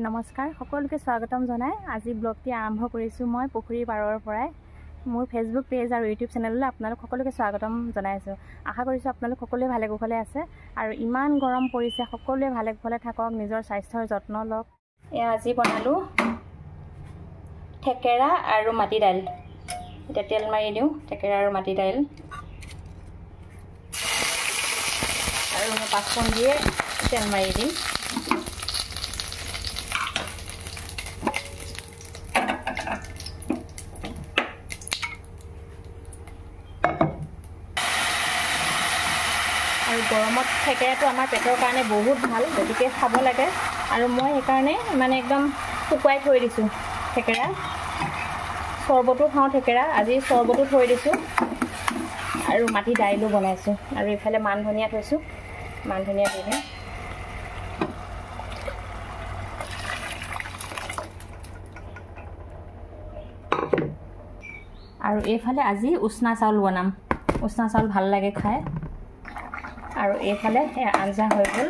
নমস্কাৰ সকলোকে স্বাগতম জনাই আজি ব্লগটি আৰম্ভ কৰিছো মই পুখুৰী পাৰৰ পৰাই মোৰ ফেসবুক পেজ আৰু ইউটিউব চেনেললৈ আপোনালোক সকলোকে স্বাগতম জনাইছো আশা কৰিছো আপোনালোক সকলোৱে ভালে কুশলে আছে আৰু ইমান গৰম পৰিছে সকলোৱে ভালে কুশলে থাকক নিজৰ স্বাস্থ্যৰ যত্ন লওক এয়া আজি বনালো থেকেৰা আৰু মাটি দাইল এটা তেল মাৰি দিও থেকেৰা আৰু মাটি দাইল আৰু পাঁচফোৰণ দিয়ে তেল মাৰি দিম আৰু গৰমত থেকেৰাটো আমাৰ পেটৰ কাৰণে বহুত ভাল গতিকে খাব লাগে আৰু মই এই কাৰণে মানে একদম শুকুৱাই থৈ দিছো থেকেৰা সৰবটো খাও থেকেৰা আজি সৰবটো থৈ দিছো আৰু মাটি দাইলো বনাইছো আৰু ইফালে মান ধনিয়া থৈছো মান ধনিয়া দিলে আৰু এইফালে আজি উষ্ণা চাউল বনাম উষ্ণা চাউল ভাল লাগে খাই আৰু এইফালে আঞ্জা হৈ গ'ল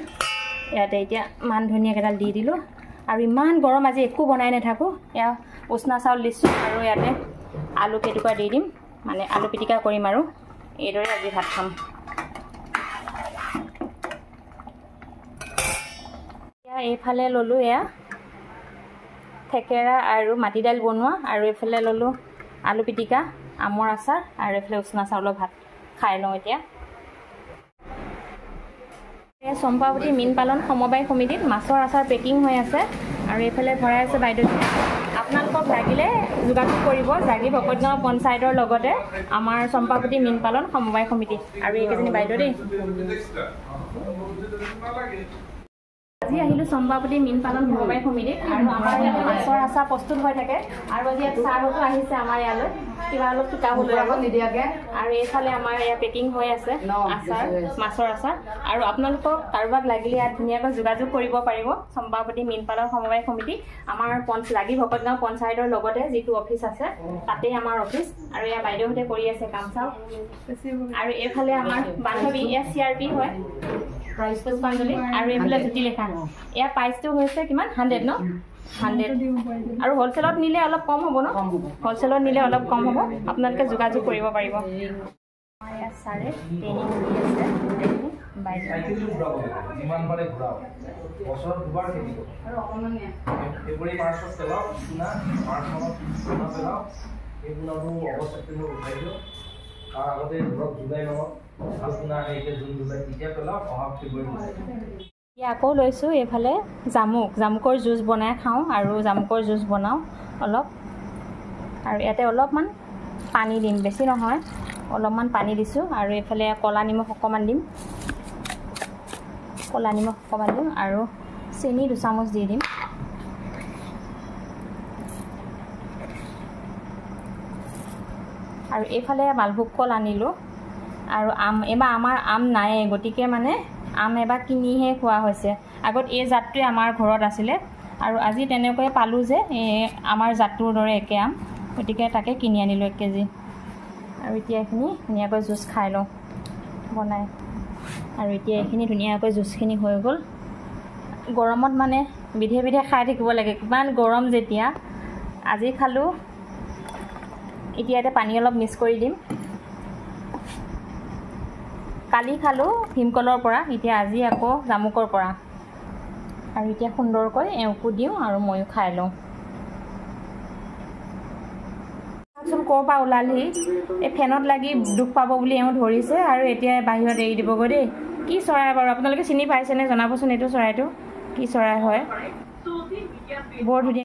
ইয়াতে এতিয়া মান ধনিয়া কেডাল দি দিলো আৰু ইমান গৰম আজি একো বনাই নাথাকো এয়া উষ্ণা চাউল দিছো আৰু ইয়াতে আলু কেটুকা দি দিম মানে আলু পিটিকা কৰিম আৰু এইদৰে আজি ভাত খাম এয়া এইফালে ললো এয়া থেকেৰা আৰু মাটি দাইল বনোৱা আৰু এইফালে ললো আলু পিটিকা আমৰ আচাৰ আৰু এইফালে উষ্ণা চাউলৰ ভাত খাই লওঁ এতিয়া চম্পাৱতী মীন পালন সমবায় সমিতিত মাছৰ আচাৰ পেকিং হৈ আছে আৰু এইফালে ভৰাই আছে বাইদেউ আপোনালোকক লাগিলে যোগাযোগ কৰিব জাগি ভকতগাঁও পঞ্চায়তৰ লগতে আমাৰ চম্পাৱতী মীন পালন সমবায় সমিতি আৰু এইকেইজনী বাইদেউ দেই আজি আহিলো চম্পাৱতী মীন পালন সমবায় সমিতিত আৰু আমাৰ ইয়াত মাছৰ আচাৰ প্ৰস্তুত হৈ থাকে আৰু আজি ইয়াত চাহতো আহিছে আমাৰ ইয়ালৈ কিবা অলপ শিকাবলৈ নিদিয়াকে আৰু এইফালে আমাৰ ইয়াত পেকিং হৈ আছে আচাৰ মাছৰ আচাৰ আৰু আপোনালোকক কাৰোবাক লাগিলে ইয়াত ধুনীয়াকৈ যোগাযোগ কৰিব পাৰিব চম্পাৱতী মীন পালন সমবায় সমিতি আমাৰ লাগি ভকতগাঁও পঞ্চায়তৰ লগতে যিটো অফিচ আছে তাতেই আমাৰ অফিচ আৰু ইয়াৰ বাইদেউহঁতে কৰি আছে কাম চাও আৰু এইফালে আমাৰ বান্ধৱী এয়া CRP হয় পুষ্পাঞ্জলি আৰু এইফালে জ্যোতি লেখা এয়া প্ৰাইচটো হৈছে কিমান 100 ন 100 আৰু হোলসেলত নিলে অলপ কম হ'ব ন হোলসেলত নিলে অলপ কম হ'ব আপোনালোকে যোগাযোগ কৰিব পাৰিব এয়া সাৰে ট্ৰেনিং দি আছে বাইদেউ যিমান পাৰে ঘূৰাও বছৰত দুবাৰ খেলিব আৰু অকমানিয়া ফেব্ৰুৱাৰী মাৰ্চত পেলাও চুনা মাৰ্চত চুনা পেলাও এইবোৰৰো অৱস্থাটো উঠাই দিও তাৰ আগতে ধৰক জুলাই মাহত চুনা আহে জুন জুলাই এতিয়া পেলাও অহা ফেব্ৰুৱাৰী আকৌ লৈছো এইফালে জামুকৰ জুচ বনাই খাওঁ আৰু জামুকৰ জুচ বনাওঁ অলপ আৰু ইয়াতে অলপমান পানী দিম বেছি নহয় অলপমান পানী দিছো আৰু এইফালে কলা নিমখ অকমান দিম আৰু চেনি 2 চামুচ দি দিম আৰু এইফালে মালভোগ কল আনিলো আৰু আম এবাৰ আমাৰ আম নাই গতিকে মানে আম এবাৰ কিনিহে খোৱা হৈছে আগত এই জাতটোৱে আমাৰ ঘৰত আছিলে আৰু আজি তেনেকৈ পালো যে আমাৰ জাতটোৰ দৰে একে আম গতিকে তাকে কিনি আনিলো 1 কেজি আৰু এতিয়া এখিনি ধুনীয়াকৈ জুচ খাই লওঁ বনাই আৰু এতিয়া এখিনি ধুনীয়াকৈ জুচখিনি হৈ গ'ল গৰমত মানে বিধে বিধে খাই থাকিব লাগে কিমান গৰম যেতিয়া আজি খালো এতিয়া এটা পানী অলপ মিক্স কৰি দিম কালি খালো ভীমকলৰ পৰা এতিয়া আজি আকৌ জামুকৰ পৰা আৰু এতিয়া সুন্দৰকৈ এওঁকো দিওঁ আৰু ময়ো খাই লওঁ কৰপৰা ওলালি এই ফেনত লাগি দুখ পাব বুলি এওঁ ধৰিছে আৰু এতিয়া বাহিৰত এৰি দিবগৈ দেই কি চৰাই বাৰু আপোনালোকে চিনি পাইছেনে জনাবচোন এইটো চৰাইটো কি চৰাই হয় বৰ ধুনীয়া